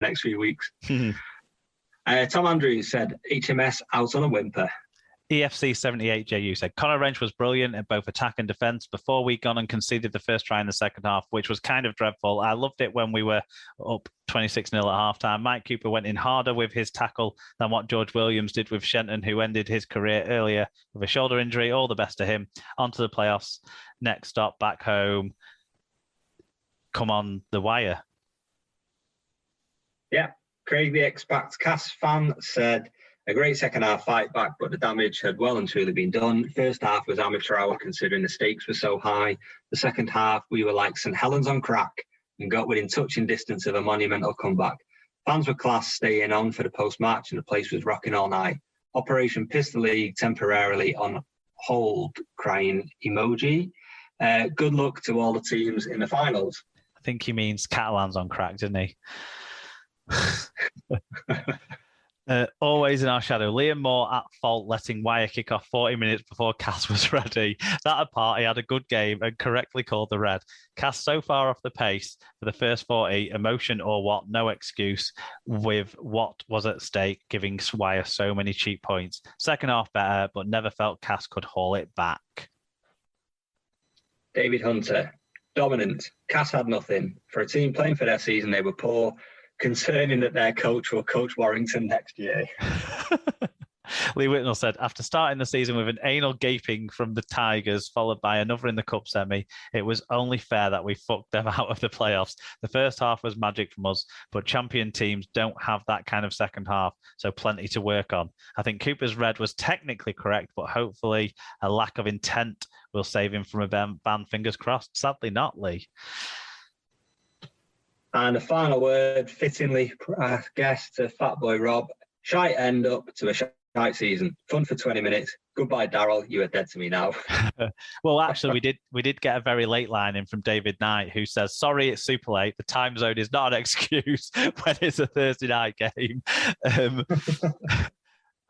next few weeks. Tom Andrews said, HMS out on a whimper. EFC78JU said, Conor Wrench was brilliant in both attack and defence before we gone and conceded the first try in the second half, which was kind of dreadful. I loved it when we were up 26-0 at half-time. Mike Cooper went in harder with his tackle than what George Williams did with Shenton, who ended his career earlier with a shoulder injury. All the best to him. On to the playoffs. Next stop, back home. Come on the wire. Yeah. Craig the X-Pact Cass fan said, a great second half fight back, but the damage had well and truly been done. First half was amateur hour considering the stakes were so high. The second half, we were like St Helens on crack and got within touching distance of a monumental comeback. Fans were class staying on for the post-match and the place was rocking all night. Operation Pistol League temporarily on hold, crying emoji. Good luck to all the teams in the finals. I think he means Catalans on crack, didn't he? Always in our shadow. Liam Moore at fault letting Wire kick off 40 minutes before Cass was ready. That apart, he had a good game and correctly called the red. Cass so far off the pace for the first 40, emotion or what, no excuse with what was at stake, giving Wire so many cheap points. Second half better, but never felt Cass could haul it back. David Hunter, dominant. Cass had nothing. For a team playing for their season, they were poor. Concerning that their coach will coach Warrington next year. Lee Whitnell said, after starting the season with an anal gaping from the Tigers, followed by another in the Cup semi, it was only fair that we fucked them out of the playoffs. The first half was magic from us, but champion teams don't have that kind of second half, so plenty to work on. I think Cooper's red was technically correct, but hopefully a lack of intent will save him from a ban, fingers crossed. Sadly not, Lee. And a final word, fittingly, I guess, to Fatboy Rob. Shite end up to a shite season. Fun for 20 minutes. Goodbye, Daryl. You are dead to me now. Well, actually, we did get a very late line in from David Knight, who says, sorry, it's super late. The time zone is not an excuse when it's a Thursday night game.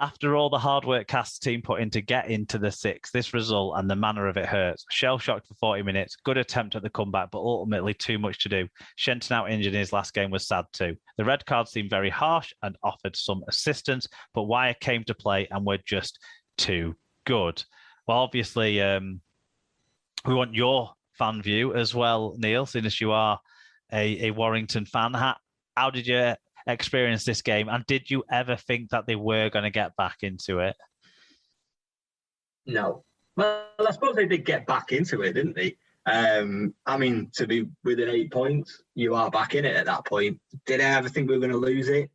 After all the hard work Cass' team put in to get into the six, this result and the manner of it hurts. Shell-shocked for 40 minutes, good attempt at the comeback, but ultimately too much to do. Shenton out injured in his last game was sad too. The red cards seemed very harsh and offered some assistance, but Wire came to play and were just too good. Well, obviously, we want your fan view as well, Neil, seeing as you are a Warrington fan. How did you experience this game, and did you ever think that they were going to get back into it? No. Well, I suppose they did get back into it, didn't they? I mean, to be within 8 points, you are back in it at that point. Did I ever think we were going to lose it?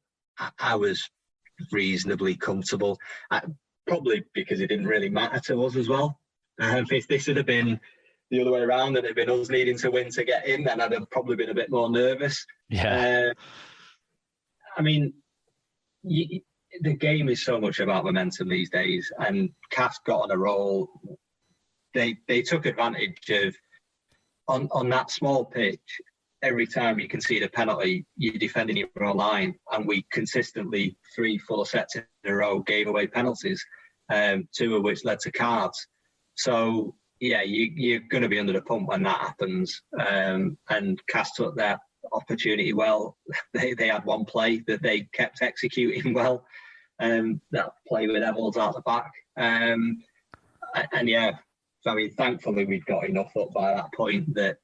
I was reasonably comfortable, probably because it didn't really matter to us as well. If this had been the other way around and it had been us needing to win to get in, then I'd have probably been a bit more nervous. Yeah. I mean, the game is so much about momentum these days, and Cass got on a roll. They took advantage of, on that small pitch, every time you concede a penalty, you're defending your own line, and we consistently, 3 full sets in a row, gave away penalties, 2 of which led to cards. So, yeah, you're going to be under the pump when that happens, and Cass took that opportunity well. They had one play that they kept executing well, that play with Evalds out the back, and yeah, so I mean, thankfully we'd got enough up by that point that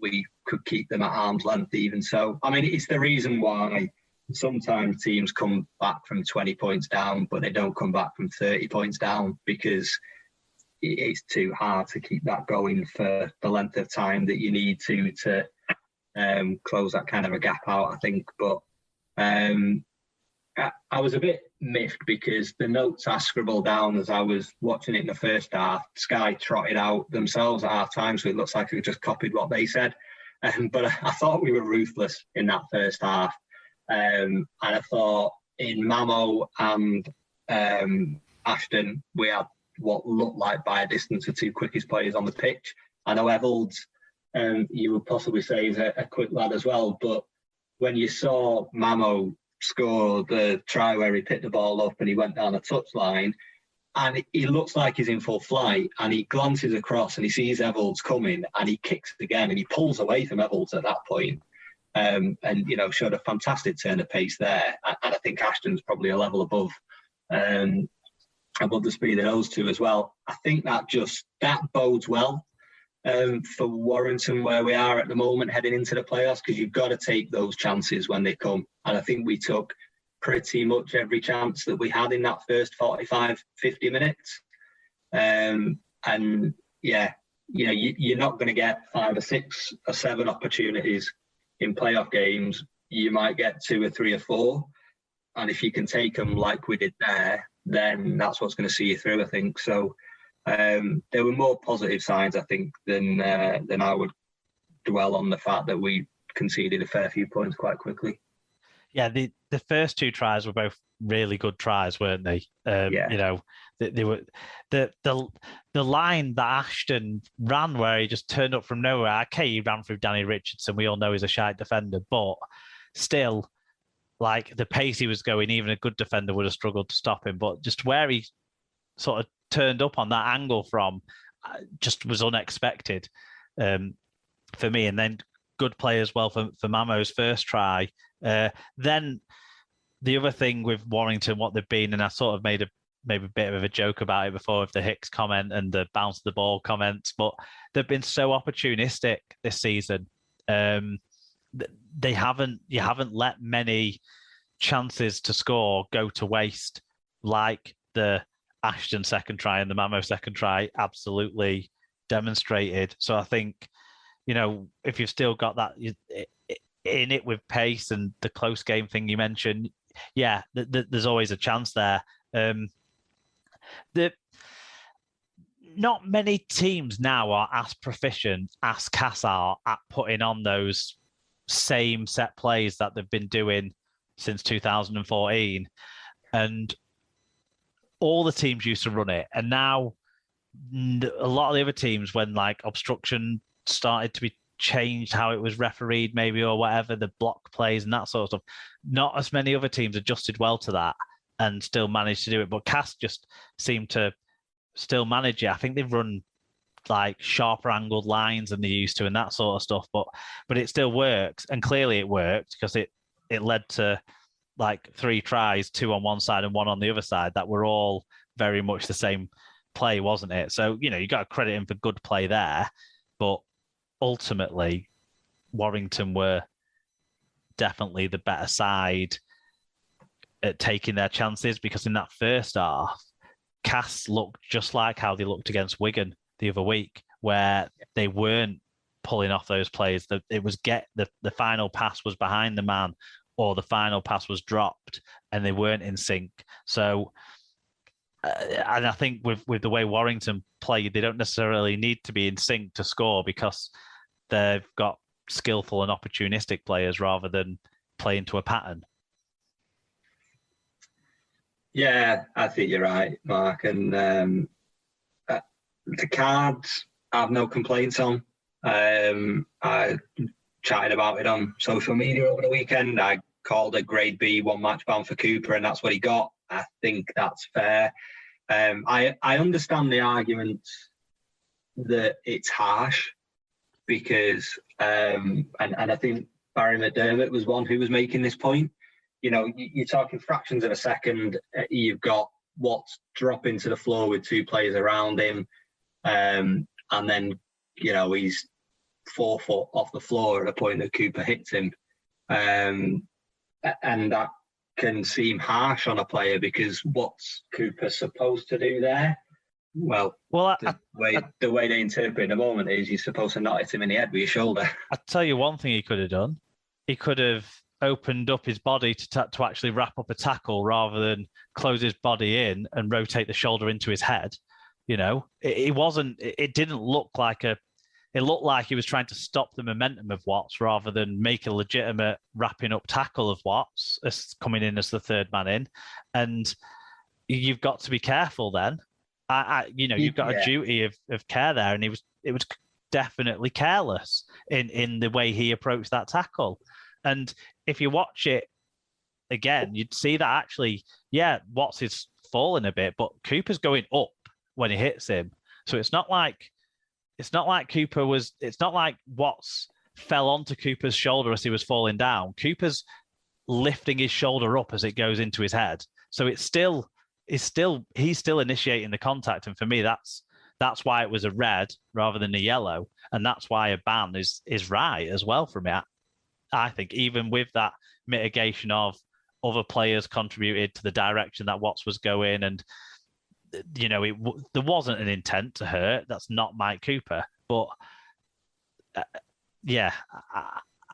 we could keep them at arm's length. Even so, I mean, it's the reason why sometimes teams come back from 20 points down, but they don't come back from 30 points down, because it's too hard to keep that going for the length of time that you need to close that kind of a gap out, I think. But I was a bit miffed because the notes I scribbled down as I was watching it in the first half, Sky trotted out themselves at half time, so it looks like I just copied what they said. But I thought we were ruthless in that first half. And I thought in Mamo and Ashton, we had what looked like by a distance the 2 quickest players on the pitch. I know Evalds, you would possibly say he's a quick lad as well, but when you saw Mamo score the try where he picked the ball up and he went down the touchline, and he looks like he's in full flight, and he glances across and he sees Evalds coming and he kicks again and he pulls away from Evalds at that point. and showed a fantastic turn of pace there. And I think Ashton's probably a level above the speed of those two as well. I think that bodes well for Warrington where we are at the moment heading into the playoffs, because you've got to take those chances when they come. And I think we took pretty much every chance that we had in that first 45, 50 minutes. You're not going to get 5 or 6 or 7 opportunities in playoff games. You might get 2 or 3 or 4. And if you can take them like we did there, then that's what's going to see you through, I think. So there were more positive signs, I think, than I would dwell on the fact that we conceded a fair few points quite quickly. Yeah, the first 2 tries were both really good tries, weren't they? They were the line that Ashton ran where he just turned up from nowhere. Okay, he ran through Danny Richardson. We all know he's a shite defender, but still, like the pace he was going, even a good defender would have struggled to stop him. But just where he sort of turned up on that angle from just was unexpected for me. And then good play as well for Mamo's first try. Then the other thing with Warrington, what they've been, and I sort of made maybe a bit of a joke about it before with the Hicks comment and the bounce of the ball comments, but they've been so opportunistic this season. You haven't let many chances to score go to waste, like the Ashton second try and the Mamo second try absolutely demonstrated. So I think, if you've still got that in it with pace and the close game thing you mentioned, there's always a chance there. Not many teams now are as proficient as Cass are at putting on those same set plays that they've been doing since 2014. And all the teams used to run it. And now a lot of the other teams, when like obstruction started to be changed, how it was refereed maybe or whatever, the block plays and that sort of stuff, not as many other teams adjusted well to that and still managed to do it. But Cass just seemed to still manage it. I think they've run like sharper angled lines than they used to and that sort of stuff, but it still works. And clearly it worked, because it led to like 3 tries, 2 on one side and 1 on the other side, that were all very much the same play, wasn't it? So, you got to credit him for good play there, but ultimately Warrington were definitely the better side at taking their chances, because in that first half, Cass looked just like how they looked against Wigan the other week, where they weren't pulling off those plays. It was the final pass was behind the man, or the final pass was dropped, and they weren't in sync. So, and I think with the way Warrington play, they don't necessarily need to be in sync to score, because they've got skillful and opportunistic players rather than playing to a pattern. Yeah, I think you're right, Mark. And the Cards, I have no complaints on. I chatted about it on social media over the weekend. I called a grade B 1 match ban for Cooper, and that's what he got. I think that's fair. I understand the argument that it's harsh, because and I think Barry McDermott was one who was making this point. You're talking fractions of a second. You've got Watts dropping to the floor with 2 players around him, and then he's 4 foot off the floor at the point that Cooper hits him, and that can seem harsh on a player, because what's Cooper supposed to do there? Well, the way they interpret it at the moment is you're supposed to not hit him in the head with your shoulder. I'll tell you one thing he could have done. He could have opened up his body to actually wrap up a tackle, rather than close his body in and rotate the shoulder into his head. It didn't look like it looked like he was trying to stop the momentum of Watts, rather than make a legitimate wrapping up tackle of Watts as coming in as the third man in. And you've got to be careful then. You've got a duty of care there, and it was definitely careless in the way he approached that tackle. And if you watch it again, you'd see that actually, Watts is falling a bit, but Cooper's going up when he hits him. So it's not like Watts fell onto Cooper's shoulder as he was falling down. Cooper's lifting his shoulder up as it goes into his head. So he's still initiating the contact. And for me, that's why it was a red rather than a yellow. And that's why a ban is right as well for me. I think even with that mitigation of other players contributed to the direction that Watts was going, and there wasn't an intent to hurt. That's not Mike Cooper. But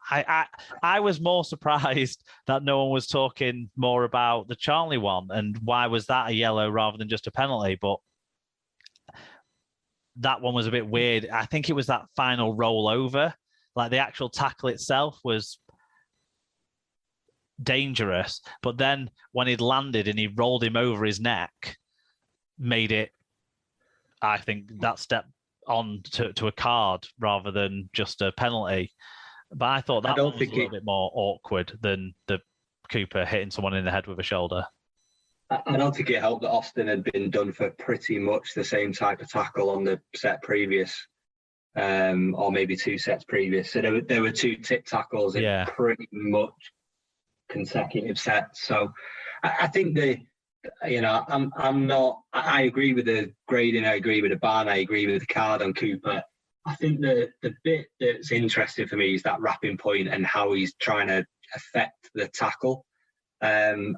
I was more surprised that no one was talking more about the Charnley one and why was that a yellow rather than just a penalty. But that one was a bit weird. I think it was that final roll over. Like the actual tackle itself was dangerous, but then when he'd landed and he rolled him over his neck, made it, I think, that step on to a card rather than just a penalty. But I thought that one was a little bit more awkward than the Cooper hitting someone in the head with a shoulder. I don't think it helped that Austin had been done for pretty much the same type of tackle on the set previous, or maybe 2 sets previous. So there were 2 tip tackles in pretty much consecutive sets. So I think I agree with the grading, I agree with the ban, I agree with the card on Cooper. I think the bit that's interesting for me is that wrapping point and how he's trying to affect the tackle. And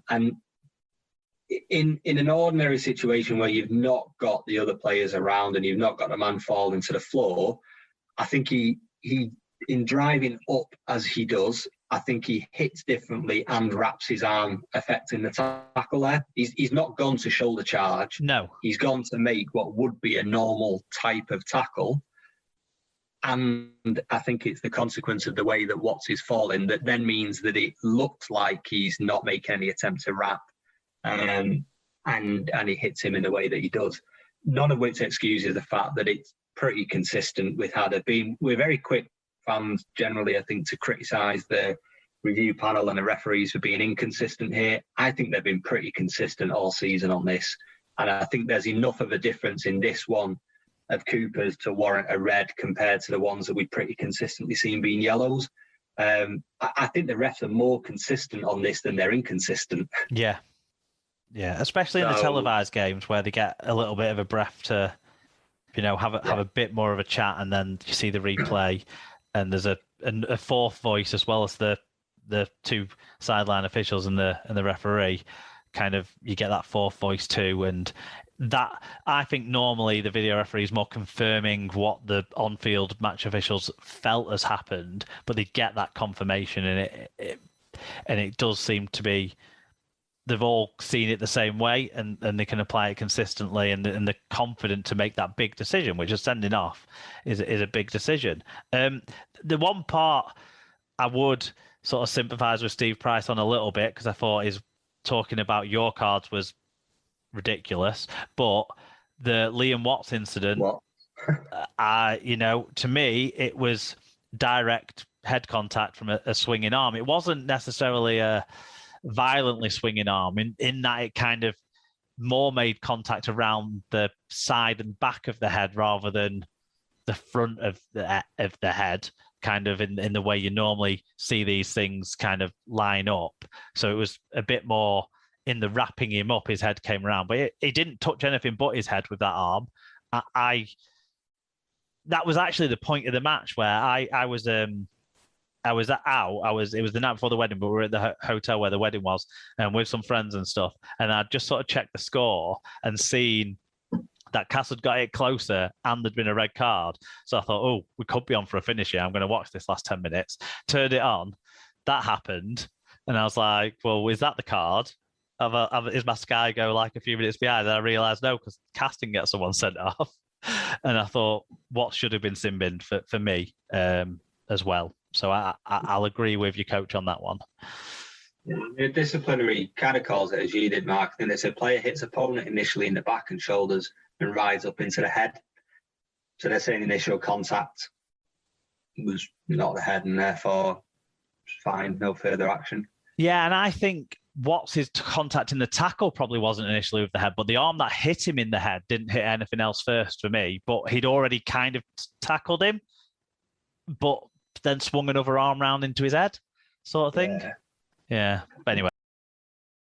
in an ordinary situation where you've not got the other players around and you've not got a man falling to the floor, I think he in driving up as he does, I think he hits differently and wraps his arm, affecting the tackle there. He's not gone to shoulder charge. No. He's gone to make what would be a normal type of tackle. And I think it's the consequence of the way that Watts is falling that then means that it looked like he's not making any attempt to wrap. And he hits him in the way that he does. None of which excuses the fact that it's pretty consistent with how they've been. We're very quick, fans generally, I think, to criticise the review panel and the referees for being inconsistent here. I think they've been pretty consistent all season on this. And I think there's enough of a difference in this one of Cooper's to warrant a red compared to the ones that we've pretty consistently seen being yellows. I think the refs are more consistent on this than they're inconsistent. Yeah, especially in the televised games where they get a little bit of a breath to, have a bit more of a chat, and then you see the replay, and there's a fourth voice as well as the 2 sideline officials and the referee. Kind of, you get that fourth voice too, and that I think normally the video referee is more confirming what the on-field match officials felt has happened, but they get that confirmation, and it does seem to be. They've all seen it the same way, and they can apply it consistently, and they're confident to make that big decision, which is sending off is a big decision. The one part I would sort of sympathise with Steve Price on a little bit, because I thought his talking about your cards was ridiculous, but the Liam Watts incident, to me, it was direct head contact from a swinging arm. It wasn't necessarily a violently swinging arm in that it kind of more made contact around the side and back of the head rather than the front of the head, kind of in the way you normally see these things kind of line up. So it was a bit more in the wrapping him up, his head came around, but it didn't touch anything but his head with that arm. That was actually the point of the match where I was out. It was the night before the wedding, but we were at the hotel where the wedding was, and with some friends and stuff. And I'd just sort of checked the score and seen that Cass had got it closer and there'd been a red card. So I thought, oh, we could be on for a finish here. I'm going to watch this last 10 minutes. Turned it on. That happened. And I was like, well, is that the card? Is my Sky go like a few minutes behind? And I realised no, because Cass didn't get someone sent off. And I thought, what should have been sin binned for me as well. So I'll agree with your coach on that one. The disciplinary kind of calls it as you did, Mark. Then it's a player hits opponent initially in the back and shoulders and rides up into the head. So they're saying initial contact was not the head, and therefore fine, no further action. Yeah, and I think Watts' his contact in the tackle probably wasn't initially with the head, but the arm that hit him in the head didn't hit anything else first for me. But he'd already kind of tackled him. But then swung another arm round into his head, sort of thing. Yeah. Yeah. But anyway.